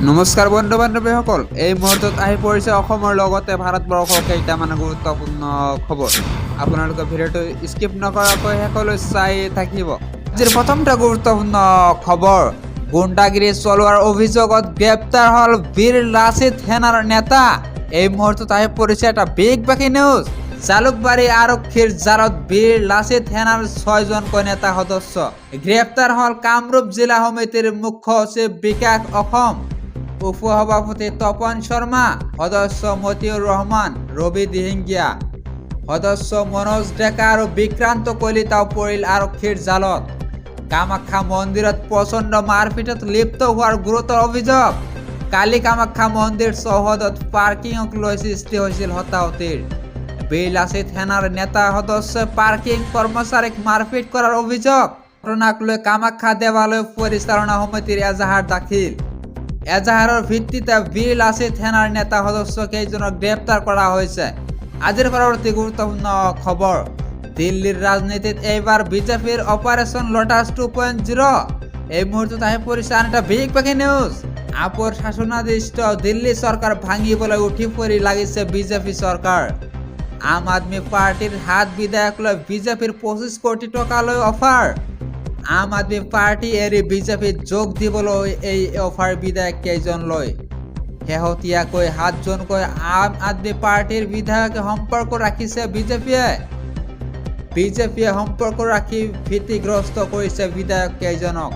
নমস্কাৰ বন্ধু বান্ধৱীসকল, এই মুহূৰ্তত আহি পৰিছে অসমৰ লগতে ভাৰতবৰ্ষৰ কেইটামান গুৰুত্বপূৰ্ণ খবৰ। আপোনালোকে ভিডিঅ'টো স্কিপ নকৰাকৈ শেষলৈ চাই থাকিব। আজিৰ প্ৰথমটা গুৰুত্বপূৰ্ণ খবৰ, গুণ্ডাগিৰি চলোৱাৰ অভিযোগত গ্ৰেপ্তাৰ হ'ল বীৰ লাচিত সেনাৰ নেতা। এই মুহূৰ্তত আহি পৰিছে এটা বিগ ব্ৰেকিং নিউজ। জালুকবাৰী আৰক্ষীৰ জালত বীৰ লাচিত সেনাৰ 6জনকৈ নেতা সদস্য গ্ৰেপ্তাৰ হ'ল। কামৰূপ জিলা সমিতিৰ মুখ্য সচিব বিকাশ অসম, উপ-সভাপতি তপন শৰ্মা, সদস্য মতিউৰ ৰহমান, ৰবি দিহিঙ্গীয়া, সদস্য মনোজ ডেকা আৰু বিক্ৰান্ত কলিতাও পৰিল আৰক্ষীৰ জালত। কামাখ্যা মন্দিৰত প্ৰচণ্ড মাৰপিটত লিপ্ত হোৱাৰ গুৰুতৰ অভিযোগ। কালি কামাখ্যা মন্দিৰ চৌহদত পাৰ্কিঙক লৈ সৃষ্টি হৈছিল হতাহতিৰ। বীৰ লাচিত সেনাৰ নেতা সদস্যই পাৰ্কিং কৰ্মচাৰীক মাৰপিট কৰাৰ অভিযোগ। ঘটনাক লৈ কামাখ্যা দেৱালয় পৰিচালনা সমিতিৰ এজাহাৰ দাখিল। এজাহাৰৰ ভিত্তিতে বীৰ লাচিত সেনাৰ নেতা সদস্য কেইজনক গ্ৰেপ্তাৰ কৰা হৈছে। আজিৰ পৰৱৰ্তী গুৰুত্বপূৰ্ণ খবৰ, দিল্লীৰ ৰাজনীতিত এইবাৰ বিজেপিৰ অপাৰেশ্যন লোটাছ 2.0। এই মুহূৰ্তত আহি পৰিছে আন এটা বিগ ব্ৰেকিং নিউজ। আপৰ শাসনাধীষ্ঠ দিল্লী চৰকাৰ ভাঙিবলৈ উঠি পৰি লাগিছে বিজেপি চৰকাৰ। আম আদমি পাৰ্টিৰ হাত বিধায়ক লৈ বিজেপিৰ 25 কোটি টকালৈ অফাৰ। আম আদমি পাৰ্টি এৰি বিজেপিত যোগ দিবলৈ এই অফাৰ বিধায়ক কেইজনলৈ। শেহতীয়াকৈ 7জনকৈ আম আদমি পাৰ্টিৰ বিধায়কে সম্পৰ্ক ৰাখিছে বিজেপিয়ে সম্পৰ্ক ৰাখি ভীতিগ্ৰস্ত কৰিছে বিধায়ক কেইজনক।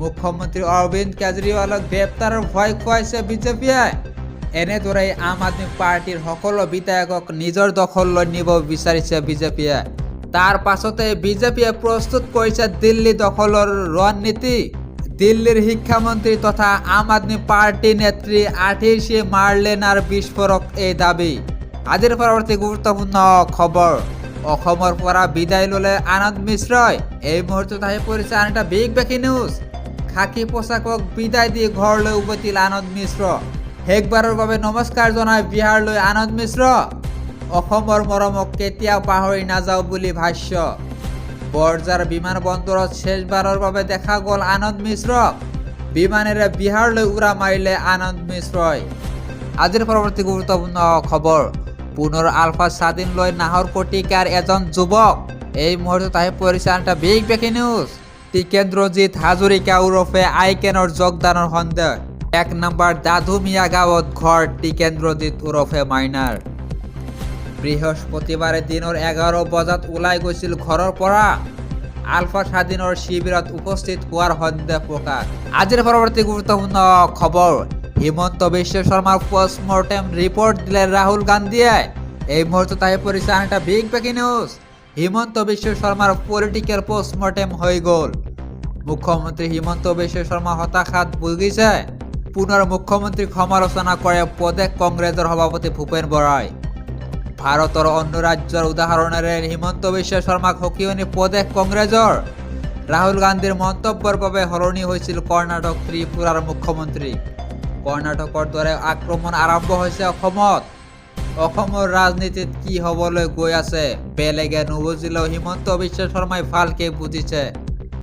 মুখ্যমন্ত্ৰী অৰবিন্দ কেজৰিৱালক গ্ৰেপ্তাৰৰ ভয় খুৱাইছে বিজেপিয়ে। এনেদৰে আম আদমি পাৰ্টিৰ সকলো বিধায়কক নিজৰ দখললৈ নিব বিচাৰিছে বিজেপিয়ে। তাৰ পাছতে বিজেপিয়ে প্ৰস্তুত কৰিছে দিল্লী দখলৰ ৰণনীতি। দিল্লীৰ শিক্ষামন্ত্ৰী তথা আম আদমি পাৰ্টি নেত্ৰী আতিশী মাৰ্লেনাৰ বিস্ফোৰক এই দাবী। আজিৰ পৰৱৰ্তী গুৰুত্বপূৰ্ণ খবৰ, অসমৰ পৰা বিদায় ল'লে আনন্দ মিশ্ৰই। এই মুহূৰ্তত আহি পৰিছে আন এটা বিগ ব্ৰেকিং নিউজ। খাকী পোচাকক বিদায় দি ঘৰলৈ উভতিল আনন্দ মিশ্ৰ। শেষবাৰৰ বাবে নমস্কাৰ জনাই বিহাৰলৈ আনন্দ মিশ্ৰ। অসমৰ মৰমক কেতিয়াও পাহৰি নাযাওঁ বুলি ভাষ্য। বৰঝাৰ বিমানবন্দৰত শেষবাৰৰ বাবে দেখা গ'ল আনন্দ মিশ্ৰক। বিমানেৰে বিহাৰলৈ উৰা মাৰিলে আনন্দ মিশ্ৰই। আজিৰ পৰৱৰ্তী গুৰুত্বপূৰ্ণ খবৰ, পুনৰ আলফা স্বাধীন লৈ নাহৰকটিকাৰ এজন যুৱক। এই মুহূৰ্তত আহি পৰিছে আন এটা big breaking news. Tikendrajit Hazarika ওৰফে আইকেনৰ যোগদানৰ সন্দেহ। 1 নম্বৰ দাধুমিয়া গাঁৱত ঘৰ টিকেন্দ্ৰজিৎ ওৰফে মাইনাৰ। বৃহস্পতিবাৰে দিনৰ 11 বজাত ওলাই গৈছিল ঘৰৰ পৰা। আলফা স্বাধীনৰ শিবিৰত উপস্থিত হোৱাৰ সন্দেহ প্ৰকাশ। আজিৰ পৰৱৰ্তী গুৰুত্বপূৰ্ণ খবৰ, হিমন্ত বিশ্ব শৰ্মাৰ পোষ্টমৰ্টেম ৰিপৰ্ট দিলে ৰাহুল গান্ধীয়ে। এই মুহূৰ্তত আহি পৰিছে আন এটা big breaking news. Himanta Biswa শৰ্মাৰ পলিটিকেল পোষ্টমৰ্টেম হৈ গ'ল। মুখ্যমন্ত্ৰী হিমন্ত বিশ্ব শৰ্মা হতাশাত ভুগিছে। পুনৰ মুখ্যমন্ত্ৰীক সমালোচনা কৰে প্ৰদেশ কংগ্ৰেছৰ সভাপতি ভূপেন বৰাই। ভাৰতৰ অন্য ৰাজ্যৰ উদাহৰণেৰে হিমন্ত বিশ্ব শৰ্মাক সকিয়নি প্ৰদেশ কংগ্ৰেছৰ। ৰাহুল গান্ধীৰ মন্তব্যৰ বাবে সলনি হৈছিল কৰ্ণাটক ত্ৰিপুৰাৰ মুখ্যমন্ত্ৰী। কৰ্ণাটকৰ দৰে আক্ৰমণ আৰম্ভ হৈছে অসমত। অসমৰ ৰাজনীতিত কি হ'বলৈ গৈ আছে বেলেগে নুবুজিলেও হিমন্ত বিশ্ব শৰ্মাই ভালকৈ বুজিছে।